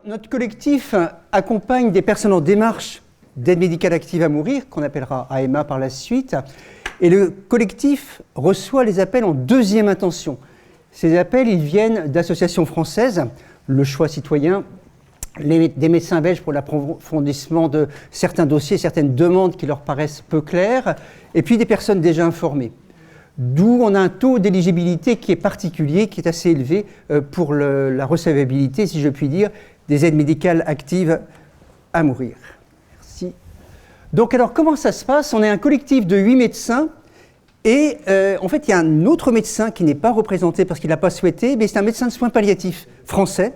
Notre collectif accompagne des personnes en démarche d'aide médicale active à mourir, qu'on appellera AMA par la suite. Et le collectif reçoit les appels en deuxième intention. Ces appels, ils viennent d'associations françaises, Le Choix Citoyen, des médecins belges pour l'approfondissement de certains dossiers, certaines demandes qui leur paraissent peu claires, et puis des personnes déjà informées. D'où on a un taux d'éligibilité qui est particulier, qui est assez élevé pour la recevabilité, si je puis dire, des aides médicales actives à mourir. Merci. Donc alors, comment ça se passe? On est un collectif de 8 médecins et en fait, il y a un autre médecin qui n'est pas représenté parce qu'il n'a pas souhaité, mais c'est un médecin de soins palliatifs français,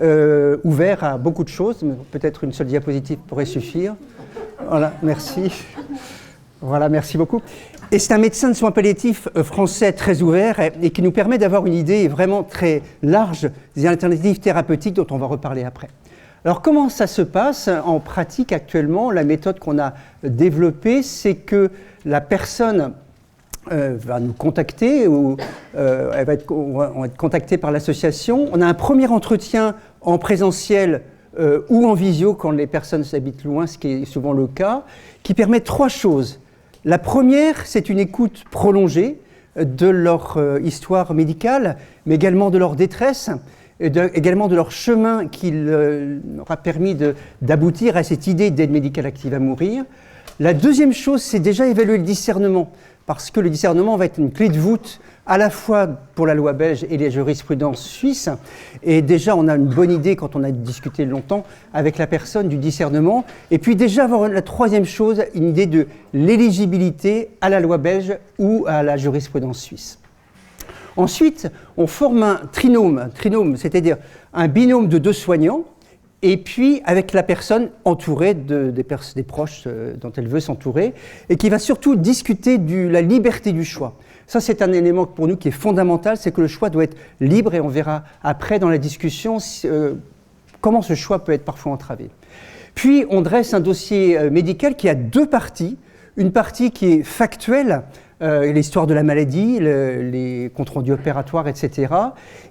ouvert à beaucoup de choses. Peut-être une seule diapositive pourrait suffire. Voilà, merci. Voilà, merci beaucoup. Et c'est un médecin de soins palliatifs français très ouvert et qui nous permet d'avoir une idée vraiment très large des alternatives thérapeutiques dont on va reparler après. Alors comment ça se passe en pratique actuellement? La méthode qu'on a développée, c'est que la personne va nous contacter ou on va être contactée par l'association. On a un premier entretien en présentiel ou en visio quand les personnes habitent loin, ce qui est souvent le cas, qui permet 3 choses. La première, c'est une écoute prolongée de leur histoire médicale, mais également de leur détresse, également de leur chemin qui leur a permis d'aboutir à cette idée d'aide médicale active à mourir. La deuxième chose, c'est déjà évaluer le discernement, parce que le discernement va être une clé de voûte à la fois pour la loi belge et les jurisprudences suisses. Et déjà, on a une bonne idée, quand on a discuté longtemps avec la personne, du discernement. Et puis déjà, avoir la troisième chose, une idée de l'éligibilité à la loi belge ou à la jurisprudence suisse. Ensuite, on forme un trinôme, c'est-à-dire un binôme de 2 soignants, et puis avec la personne entourée des proches dont elle veut s'entourer, et qui va surtout discuter de la liberté du choix. Ça, c'est un élément pour nous qui est fondamental, c'est que le choix doit être libre, et on verra après dans la discussion comment ce choix peut être parfois entravé. Puis, on dresse un dossier médical qui a 2 parties. Une partie qui est factuelle, l'histoire de la maladie, les comptes rendus opératoires, etc.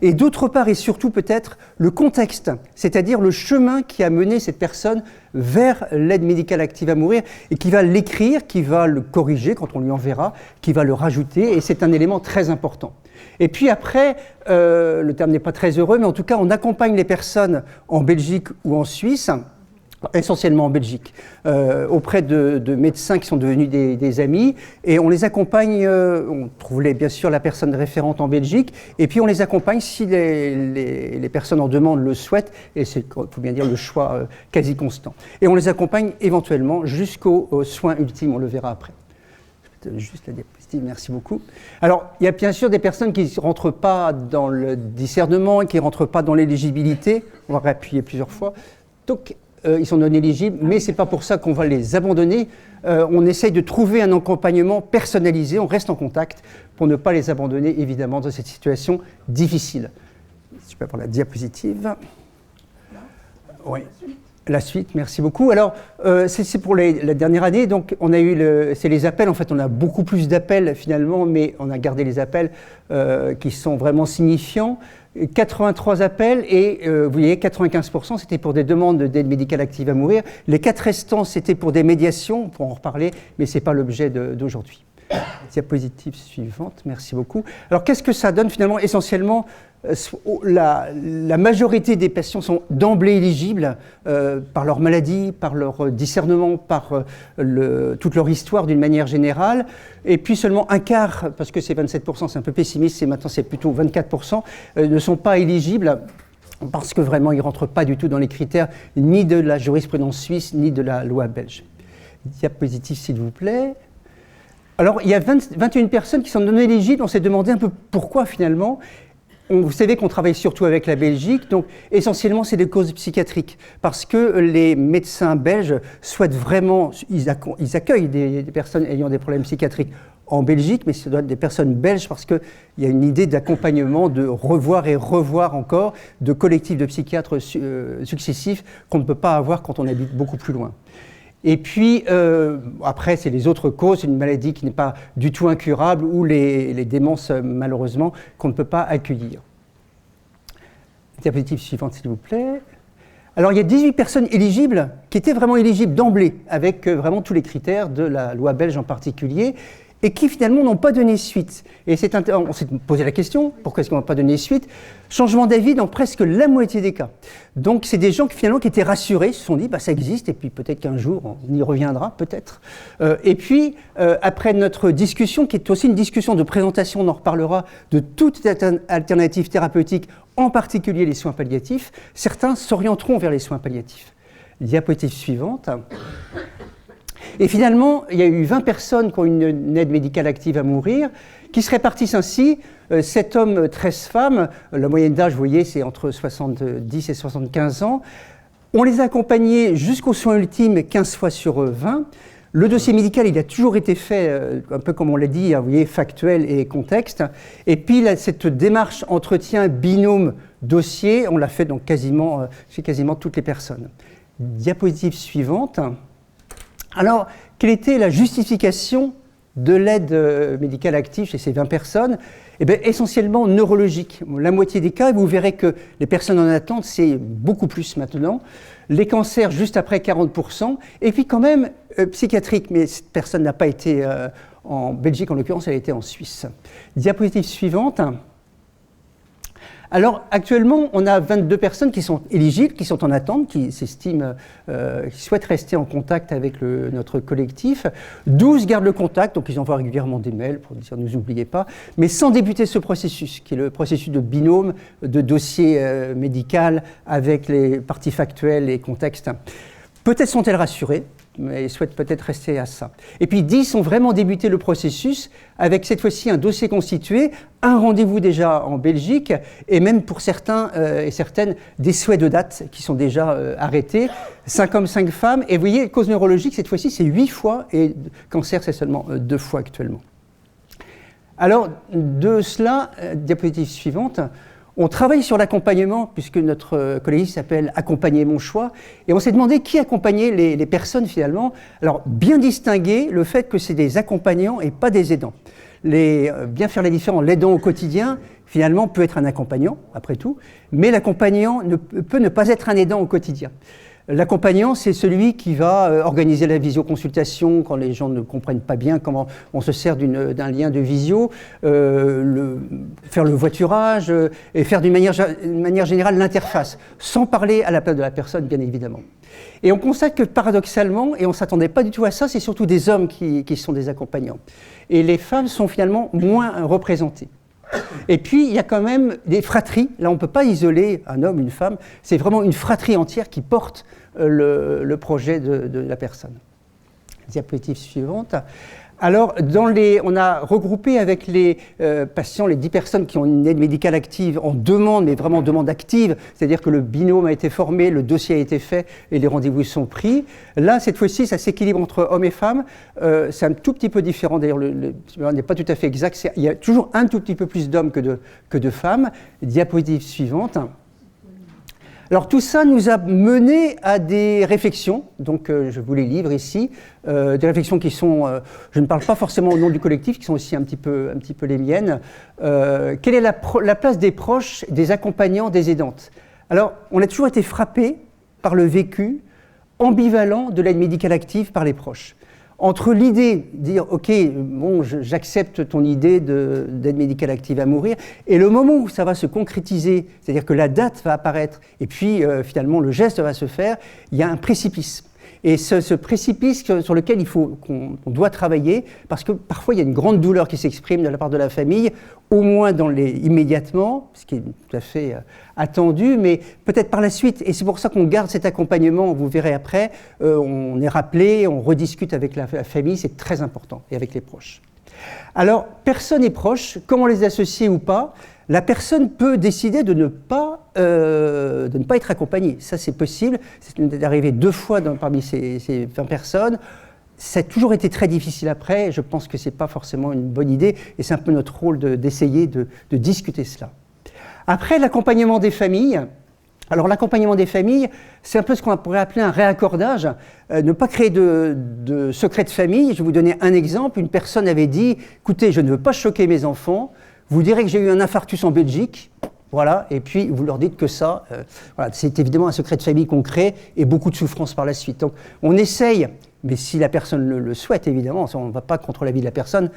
Et d'autre part, et surtout peut-être, le contexte, c'est-à-dire le chemin qui a mené cette personne vers l'aide médicale active à mourir et qui va l'écrire, qui va le corriger quand on lui enverra, qui va le rajouter, et c'est un élément très important. Et puis après, le terme n'est pas très heureux, mais en tout cas, on accompagne les personnes en Belgique ou en Suisse, essentiellement en Belgique, auprès de médecins qui sont devenus des amis, et on les accompagne, on trouve bien sûr la personne référente en Belgique, et puis on les accompagne si les personnes en demande le souhaitent, et c'est, il faut bien dire, le choix quasi constant. Et on les accompagne éventuellement jusqu'aux soins ultimes, on le verra après. Juste la diapositive, merci beaucoup. Alors, il y a bien sûr des personnes qui ne rentrent pas dans le discernement, qui ne rentrent pas dans l'éligibilité, on va réappuyer plusieurs fois, donc ils sont non éligibles, mais ce n'est pas pour ça qu'on va les abandonner. On essaye de trouver un accompagnement personnalisé, on reste en contact pour ne pas les abandonner, évidemment, dans cette situation difficile. Je peux avoir la diapositive. Oui. La suite, merci beaucoup. Alors, c'est pour la dernière année, donc on a eu c'est les appels. En fait, on a beaucoup plus d'appels finalement, mais on a gardé les appels qui sont vraiment signifiants. 83 appels et vous voyez 95% c'était pour des demandes d'aide médicale active à mourir. Les 4 restants c'était pour des médiations, on pourra en reparler, mais ce n'est pas l'objet d'aujourd'hui. Diapositive suivante, merci beaucoup. Alors qu'est-ce que ça donne finalement? Essentiellement, la majorité des patients sont d'emblée éligibles par leur maladie, par leur discernement, par toute leur histoire d'une manière générale. Et puis seulement un quart, parce que c'est 27%, c'est un peu pessimiste, maintenant c'est plutôt 24%, ne sont pas éligibles parce que vraiment ils ne rentrent pas du tout dans les critères ni de la jurisprudence suisse, ni de la loi belge. Diapositive s'il vous plaît. Alors, il y a 21 personnes qui sont non éligibles. On s'est demandé un peu pourquoi finalement. Vous savez qu'on travaille surtout avec la Belgique, donc essentiellement c'est des causes psychiatriques, parce que les médecins belges souhaitent vraiment, ils accueillent des personnes ayant des problèmes psychiatriques en Belgique, mais ce doit être des personnes belges parce qu'il y a une idée d'accompagnement, de revoir et revoir encore, de collectifs de psychiatres successifs qu'on ne peut pas avoir quand on habite beaucoup plus loin. Et puis, après, c'est les autres causes, une maladie qui n'est pas du tout incurable ou les démences, malheureusement, qu'on ne peut pas accueillir. Diapositive suivante, s'il vous plaît. Alors il y a 18 personnes éligibles qui étaient vraiment éligibles d'emblée, avec vraiment tous les critères de la loi belge en particulier, et qui finalement n'ont pas donné suite. Et on s'est posé la question, pourquoi est-ce qu'on n'a pas donné suite? Changement d'avis dans presque la moitié des cas. Donc c'est des gens qui finalement qui étaient rassurés, se sont dit ça existe, et puis peut-être qu'un jour on y reviendra, peut-être. Et puis après notre discussion, qui est aussi une discussion de présentation, on en reparlera, de toute alternative thérapeutique, en particulier les soins palliatifs, certains s'orienteront vers les soins palliatifs. Diapositive suivante. Et finalement, il y a eu 20 personnes qui ont une aide médicale active à mourir, qui se répartissent ainsi, 7 hommes, 13 femmes, la moyenne d'âge, vous voyez, c'est entre 70 et 75 ans. On les a accompagnés jusqu'aux soins ultimes 15 fois sur 20. Le dossier médical, il a toujours été fait, un peu comme on l'a dit, vous voyez, factuel et contexte. Et puis là, cette démarche entretien, binôme, dossier, on l'a fait donc chez quasiment toutes les personnes. Diapositive suivante. Alors, quelle était la justification de l'aide médicale active chez ces 20 personnes? Eh bien, essentiellement neurologique. La moitié des cas, et vous verrez que les personnes en attente, c'est beaucoup plus maintenant. Les cancers, juste après 40%. Et puis quand même, psychiatrique, mais cette personne n'a pas été en Belgique, en l'occurrence, elle a été en Suisse. Diapositive suivante. Alors, actuellement, on a 22 personnes qui sont éligibles, qui sont en attente, qui s'estiment, qui souhaitent rester en contact avec notre collectif. 12 gardent le contact, donc ils envoient régulièrement des mails pour dire « ne nous oubliez pas », mais sans débuter ce processus, qui est le processus de binôme, de dossier médical avec les parties factuelles et contextes. Peut-être sont-elles rassurées, mais souhaitent peut-être rester à ça. Et puis 10 ont vraiment débuté le processus avec cette fois-ci un dossier constitué, un rendez-vous déjà en Belgique et même pour certains et certaines des souhaits de date qui sont déjà arrêtés. 5 hommes, 5 femmes. Et vous voyez, cause neurologique, cette fois-ci, c'est 8 fois et cancer, c'est seulement 2 fois actuellement. Alors, de cela, diapositive suivante, on travaille sur l'accompagnement, puisque notre collectif s'appelle « Accompagner mon choix », et on s'est demandé qui accompagnait les personnes finalement. Alors, bien distinguer le fait que c'est des accompagnants et pas des aidants. Bien faire la différence, l'aidant au quotidien, finalement, peut être un accompagnant, après tout, mais l'accompagnant peut ne pas être un aidant au quotidien. L'accompagnant, c'est celui qui va organiser la visioconsultation quand les gens ne comprennent pas bien comment on se sert d'un lien de visio, faire le voiturage et faire d'une manière générale l'interface, sans parler à la place de la personne, bien évidemment. Et on constate que paradoxalement, et on ne s'attendait pas du tout à ça, c'est surtout des hommes qui sont des accompagnants. Et les femmes sont finalement moins représentées. Et puis, il y a quand même des fratries. Là, on ne peut pas isoler un homme, une femme. C'est vraiment une fratrie entière qui porte le projet de la personne. Diapositive suivante. Alors, on a regroupé avec les patients, les 10 personnes qui ont une aide médicale active en demande, mais vraiment demande active, c'est-à-dire que le binôme a été formé, le dossier a été fait et les rendez-vous sont pris. Là, cette fois-ci, ça s'équilibre entre hommes et femmes. C'est un tout petit peu différent, d'ailleurs, le n'est pas tout à fait exact. Il y a toujours un tout petit peu plus d'hommes que de femmes. Diapositive suivante. Alors tout ça nous a mené à des réflexions, donc je vous les livre ici, des réflexions qui sont, je ne parle pas forcément au nom du collectif, qui sont aussi un petit peu les miennes. Quelle est la place des proches, des accompagnants, des aidantes? Alors on a toujours été frappé par le vécu ambivalent de l'aide médicale active par les proches. Entre l'idée de dire « ok, bon, j'accepte ton idée d'aide médicale active à mourir » et le moment où ça va se concrétiser, c'est-à-dire que la date va apparaître et puis finalement le geste va se faire, il y a un précipice. Et ce précipice sur lequel qu'on doit travailler, parce que parfois il y a une grande douleur qui s'exprime de la part de la famille, au moins immédiatement, ce qui est tout à fait attendu, mais peut-être par la suite. Et c'est pour ça qu'on garde cet accompagnement, vous verrez après, on est rappelé, on rediscute avec la famille, c'est très important, et avec les proches. Alors, personne et proche, comment les associer ou pas? La personne peut décider de ne pas être accompagnée. Ça, c'est possible. C'est arrivé 2 fois parmi ces 20 personnes. Ça a toujours été très difficile après. Je pense que ce n'est pas forcément une bonne idée. Et c'est un peu notre rôle d'essayer de discuter cela. Après, l'accompagnement des familles. Alors, l'accompagnement des familles, c'est un peu ce qu'on pourrait appeler un réaccordage. Ne pas créer de secret de famille. Je vais vous donner un exemple. Une personne avait dit « Écoutez, je ne veux pas choquer mes enfants. Vous direz que j'ai eu un infarctus en Belgique, Voilà, et puis vous leur dites que ça, voilà, c'est évidemment un secret de famille qu'on crée et beaucoup de souffrance par la suite. Donc on essaye, mais si la personne le souhaite évidemment, on ne va pas contre la vie de la personne,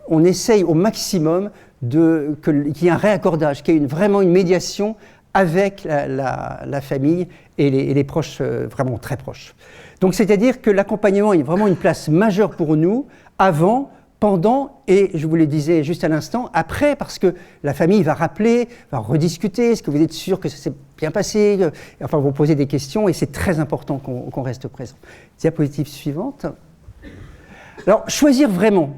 on essaye au maximum qu'il y ait un réaccordage, qu'il y ait vraiment une médiation avec la famille et les proches vraiment très proches. Donc c'est-à-dire que l'accompagnement est vraiment une place majeure pour nous avant, pendant et, je vous le disais juste à l'instant, après, parce que la famille va rappeler, va rediscuter, est-ce que vous êtes sûr que ça s'est bien passé, enfin vous poser des questions et c'est très important qu'on reste présent. Diapositive suivante. Alors, choisir vraiment,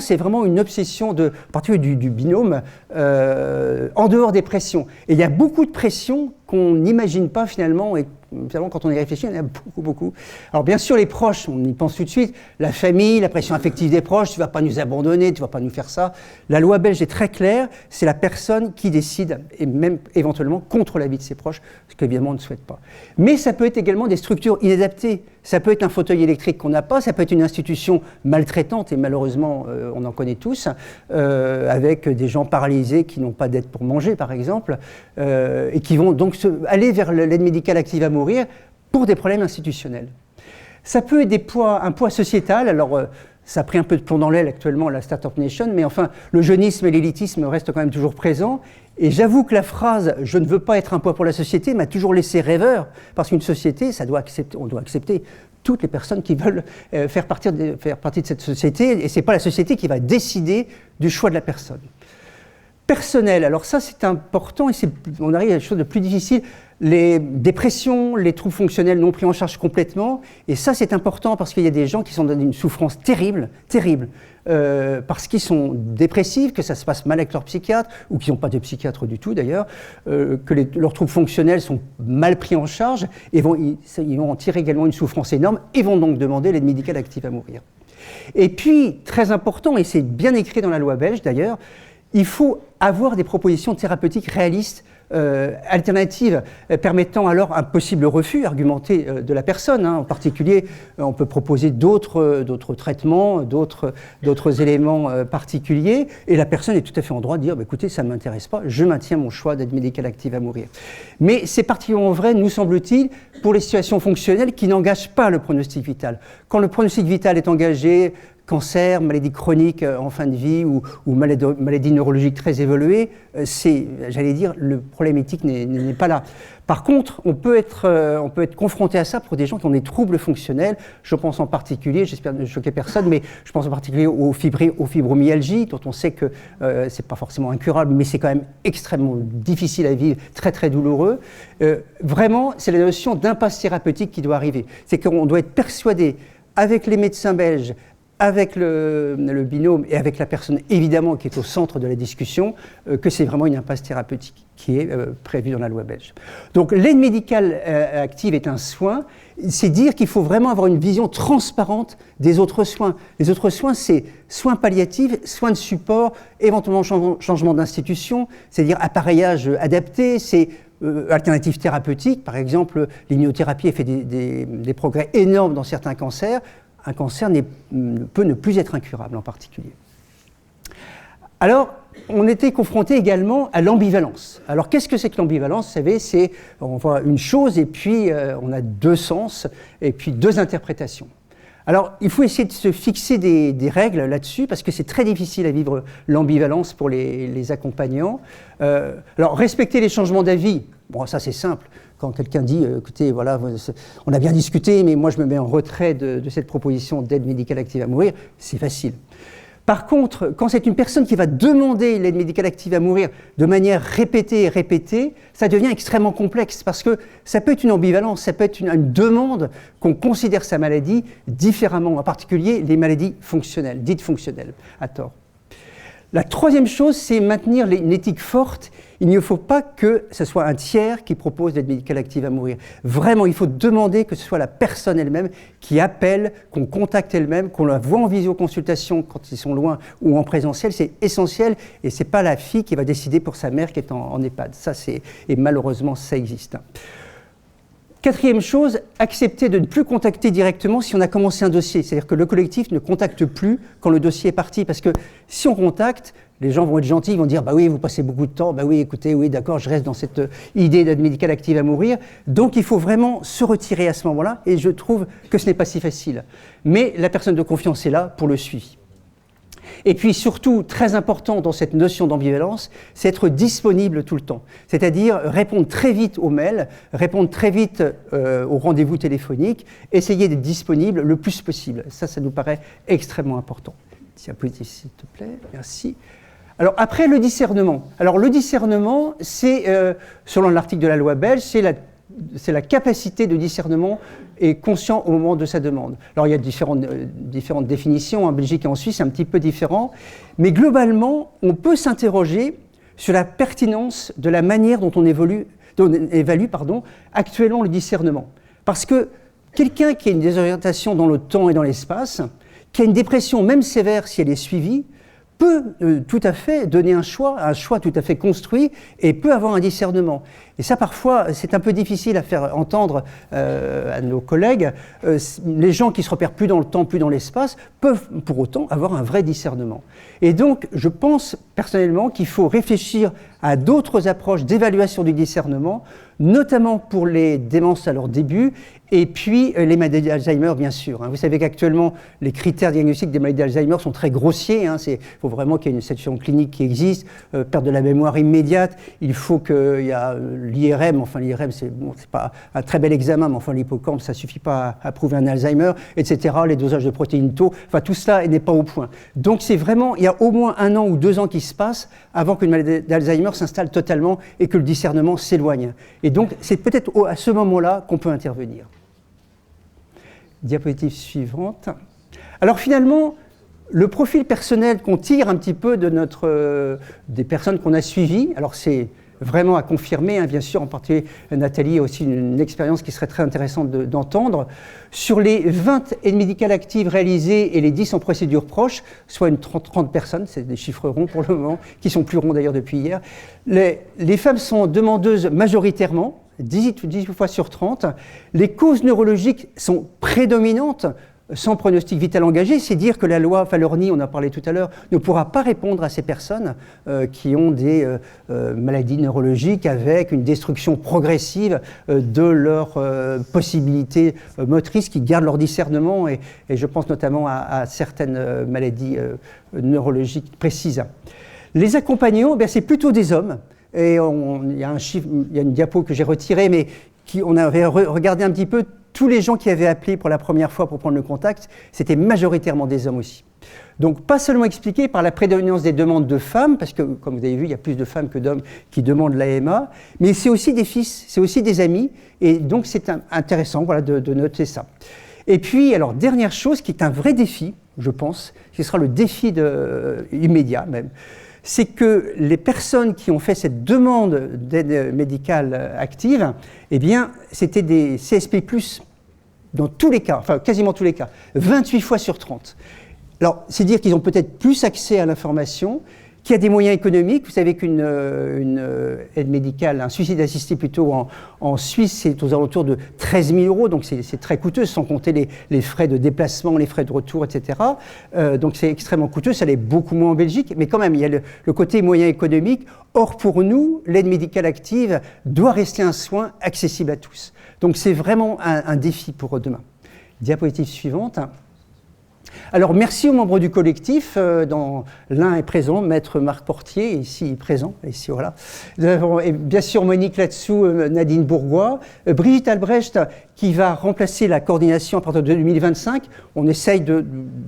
c'est vraiment une obsession en particulier du binôme, en dehors des pressions. Et il y a beaucoup de pressions qu'on n'imagine pas finalement, et finalement quand on y réfléchit, il y en a beaucoup. Alors bien sûr les proches, on y pense tout de suite, la famille, la pression affective des proches, tu ne vas pas nous abandonner, tu ne vas pas nous faire ça. La loi belge est très claire, c'est la personne qui décide, et même éventuellement contre l'avis de ses proches, ce qu'évidemment on ne souhaite pas. Mais ça peut être également des structures inadaptées, ça peut être un fauteuil électrique qu'on n'a pas, ça peut être une institution maltraitante, et malheureusement on en connaît tous, avec des gens paralysés qui n'ont pas d'aide pour manger par exemple, et qui vont donc aller vers l'aide médicale active à mourir pour des problèmes institutionnels. Ça peut être un poids sociétal, alors ça a pris un peu de plomb dans l'aile actuellement la Startup Nation, mais enfin le jeunisme et l'élitisme restent quand même toujours présents, et j'avoue que la phrase « je ne veux pas être un poids pour la société » m'a toujours laissé rêveur, parce qu'une société, on doit accepter toutes les personnes qui veulent faire partie de cette société, et ce n'est pas la société qui va décider du choix de la personne. Personnel, alors ça c'est important et on arrive à des choses de plus difficiles, les dépressions, les troubles fonctionnels non pris en charge complètement, et ça c'est important parce qu'il y a des gens qui sont dans une souffrance terrible, parce qu'ils sont dépressifs, que ça se passe mal avec leur psychiatre, ou qu'ils n'ont pas de psychiatre du tout d'ailleurs, que leurs troubles fonctionnels sont mal pris en charge, et ils vont en tirer également une souffrance énorme, et vont donc demander l'aide médicale active à mourir. Et puis, très important, et c'est bien écrit dans la loi belge d'ailleurs, il faut avoir des propositions thérapeutiques réalistes, alternatives, permettant alors un possible refus argumenté de la personne. En particulier, on peut proposer d'autres traitements, d'autres éléments particuliers, et la personne est tout à fait en droit de dire « écoutez, ça ne m'intéresse pas, je maintiens mon choix d'aide médicale active à mourir ». Mais c'est particulièrement vrai, nous semble-t-il, pour les situations fonctionnelles qui n'engagent pas le pronostic vital. Quand le pronostic vital est engagé, cancer, maladie chronique en fin de vie ou maladie neurologique très évoluée, j'allais dire, le problème éthique n'est pas là. Par contre, on peut être confronté à ça pour des gens qui ont des troubles fonctionnels. Je pense en particulier, j'espère ne choquer personne, mais je pense en particulier aux fibromyalgies, dont on sait que c'est pas forcément incurable, mais c'est quand même extrêmement difficile à vivre, très très douloureux. Vraiment, c'est la notion d'impasse thérapeutique qui doit arriver. C'est qu'on doit être persuadé, avec les médecins belges, avec le binôme et avec la personne évidemment qui est au centre de la discussion, que c'est vraiment une impasse thérapeutique qui est prévue dans la loi belge. Donc l'aide médicale active est un soin, c'est dire qu'il faut vraiment avoir une vision transparente des autres soins. Les autres soins, c'est soins palliatifs, soins de support, éventuellement changement d'institution, c'est-à-dire appareillage adapté, c'est alternatives thérapeutiques, par exemple l'immunothérapie a fait des progrès énormes dans certains cancers. Un cancer peut ne plus être incurable en particulier. Alors, on était confronté également à l'ambivalence. Alors, qu'est-ce que c'est que l'ambivalence? Vous savez, c'est on voit une chose et puis on a deux sens et puis deux interprétations. Alors, il faut essayer de se fixer des règles là-dessus parce que c'est très difficile à vivre l'ambivalence pour les accompagnants. Alors, respecter les changements d'avis, bon, ça c'est simple. Quand quelqu'un dit, écoutez, voilà, on a bien discuté, mais moi je me mets en retrait de cette proposition d'aide médicale active à mourir, c'est facile. Par contre, quand c'est une personne qui va demander l'aide médicale active à mourir de manière répétée, ça devient extrêmement complexe parce que ça peut être une ambivalence, ça peut être une demande qu'on considère sa maladie différemment, en particulier les maladies fonctionnelles, dites fonctionnelles, à tort. La troisième chose, c'est maintenir une éthique forte. Il ne faut pas que ce soit un tiers qui propose l'aide médicale active à mourir. Vraiment, il faut demander que ce soit la personne elle-même qui appelle, qu'on contacte elle-même, qu'on la voit en visioconsultation quand ils sont loin ou en présentiel. C'est essentiel et ce n'est pas la fille qui va décider pour sa mère qui est en EHPAD. Et malheureusement, ça existe. Quatrième chose, accepter de ne plus contacter directement si on a commencé un dossier. C'est-à-dire que le collectif ne contacte plus quand le dossier est parti. Parce que si on contacte, Les gens vont être gentils, ils vont dire « bah oui, vous passez beaucoup de temps, bah oui, écoutez, oui, d'accord, je reste dans cette idée d'aide médicale active à mourir ». Donc il faut vraiment se retirer à ce moment-là, et je trouve que ce n'est pas si facile. Mais la personne de confiance est là pour le suivi. Et puis surtout, très important dans cette notion d'ambivalence, c'est être disponible tout le temps. C'est-à-dire répondre très vite aux mails, répondre très vite aux rendez-vous téléphoniques, essayer d'être disponible le plus possible. Ça nous paraît extrêmement important. Diapositive, s'il te plaît, merci. Alors après, le discernement. Alors le discernement, c'est, selon l'article de la loi belge, c'est la capacité de discernement et conscient au moment de sa demande. Alors il y a différentes définitions, en Belgique et en Suisse, c'est un petit peu différent, mais globalement, on peut s'interroger sur la pertinence de la manière dont on évalue actuellement le discernement. Parce que quelqu'un qui a une désorientation dans le temps et dans l'espace, qui a une dépression même sévère si elle est suivie, peut tout à fait donner un choix tout à fait construit, et peut avoir un discernement. Et ça, parfois, c'est un peu difficile à faire entendre à nos collègues. Les gens qui se repèrent plus dans le temps, plus dans l'espace, peuvent pour autant avoir un vrai discernement. Et donc, je pense personnellement qu'il faut réfléchir à d'autres approches d'évaluation du discernement, notamment pour les démences à leur début, et puis les maladies d'Alzheimer, bien sûr. Vous savez qu'actuellement, les critères diagnostiques des maladies d'Alzheimer sont très grossiers. Il faut vraiment qu'il y ait une situation clinique qui existe, perte de la mémoire immédiate. Il faut qu'il y ait l'IRM, enfin l'IRM, c'est pas un très bel examen, mais enfin l'hippocampe, ça ne suffit pas à prouver un Alzheimer, etc. Les dosages de protéines tau, enfin tout cela n'est pas au point. Donc c'est vraiment, il y a au moins 1 an ou 2 ans qui se passent avant qu'une maladie d'Alzheimer s'installe totalement et que le discernement s'éloigne. Et donc c'est peut-être à ce moment-là qu'on peut intervenir. Diapositive suivante. Alors finalement, le profil personnel qu'on tire un petit peu de des personnes qu'on a suivies, alors c'est vraiment à confirmer, bien sûr, en particulier Nathalie a aussi une expérience qui serait très intéressante d'entendre. Sur les 20 aides médicales actives réalisées et les 10 en procédure proche, soit une 30 personnes, c'est des chiffres ronds pour le moment, qui sont plus ronds d'ailleurs depuis hier, les femmes sont demandeuses majoritairement, 18 fois sur 30. Les causes neurologiques sont prédominantes, sans pronostic vital engagé, c'est dire que la loi Falorni, on en a parlé tout à l'heure, ne pourra pas répondre à ces personnes qui ont des maladies neurologiques avec une destruction progressive de leurs possibilités motrices, qui gardent leur discernement, et je pense notamment à certaines maladies neurologiques précises. Les accompagnants, c'est plutôt des hommes, et il y a un chiffre, il y a une diapo que j'ai retirée, mais on avait regardé un petit peu. Tous les gens qui avaient appelé pour la première fois pour prendre le contact, c'était majoritairement des hommes aussi. Donc pas seulement expliqué par la prédominance des demandes de femmes, parce que comme vous avez vu, il y a plus de femmes que d'hommes qui demandent l'AMA, mais c'est aussi des fils, c'est aussi des amis, et donc c'est intéressant de noter ça. Et puis, alors dernière chose qui est un vrai défi, je pense, ce sera le défi immédiat même, c'est que les personnes qui ont fait cette demande d'aide médicale active, eh bien, c'était des CSP+, dans tous les cas, enfin quasiment tous les cas, 28 fois sur 30. Alors, c'est dire qu'ils ont peut-être plus accès à l'information, qu'il y a des moyens économiques. Vous savez qu'une aide médicale, un suicide assisté plutôt en Suisse, c'est aux alentours de 13 000 €, donc c'est très coûteux, sans compter les frais de déplacement, les frais de retour, etc. Donc c'est extrêmement coûteux, ça l'est beaucoup moins en Belgique, mais quand même, il y a le côté moyen économique. Or, pour nous, l'aide médicale active doit rester un soin accessible à tous. Donc c'est vraiment un défi pour demain. Diapositive suivante. Alors, merci aux membres du collectif. L'un est présent, Maître Marc Portier, ici présent, ici voilà. Nous avons, et bien sûr Monique là-dessous, Nadine Bourgois, Brigitte Albrecht qui va remplacer la coordination à partir de 2025. On essaye de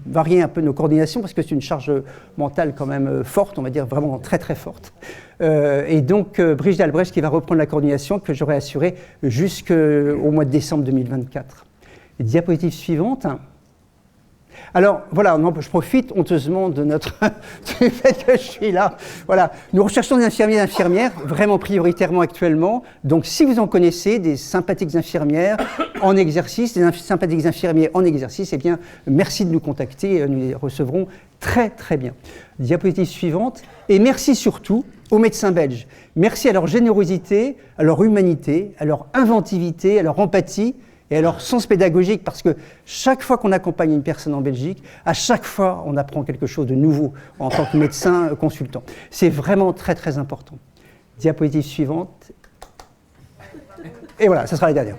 varier un peu nos coordinations parce que c'est une charge mentale quand même forte, on va dire vraiment très très forte. Et donc Brigitte Albrecht qui va reprendre la coordination que j'aurai assurée jusqu'au mois de décembre 2024. Et diapositive suivante. Alors voilà, je profite honteusement du fait que je suis là. Voilà, nous recherchons des infirmiers et infirmières, vraiment prioritairement actuellement. Donc si vous en connaissez, des sympathiques infirmières en exercice, des sympathiques infirmiers en exercice, eh bien merci de nous contacter, nous les recevrons très très bien. Diapositive suivante. Et merci surtout aux médecins belges. Merci à leur générosité, à leur humanité, à leur inventivité, à leur empathie Et alors, sens pédagogique, parce que chaque fois qu'on accompagne une personne en Belgique, à chaque fois, on apprend quelque chose de nouveau en tant que médecin consultant. C'est vraiment très, très important. Diapositive suivante. Et voilà, ce sera la dernière.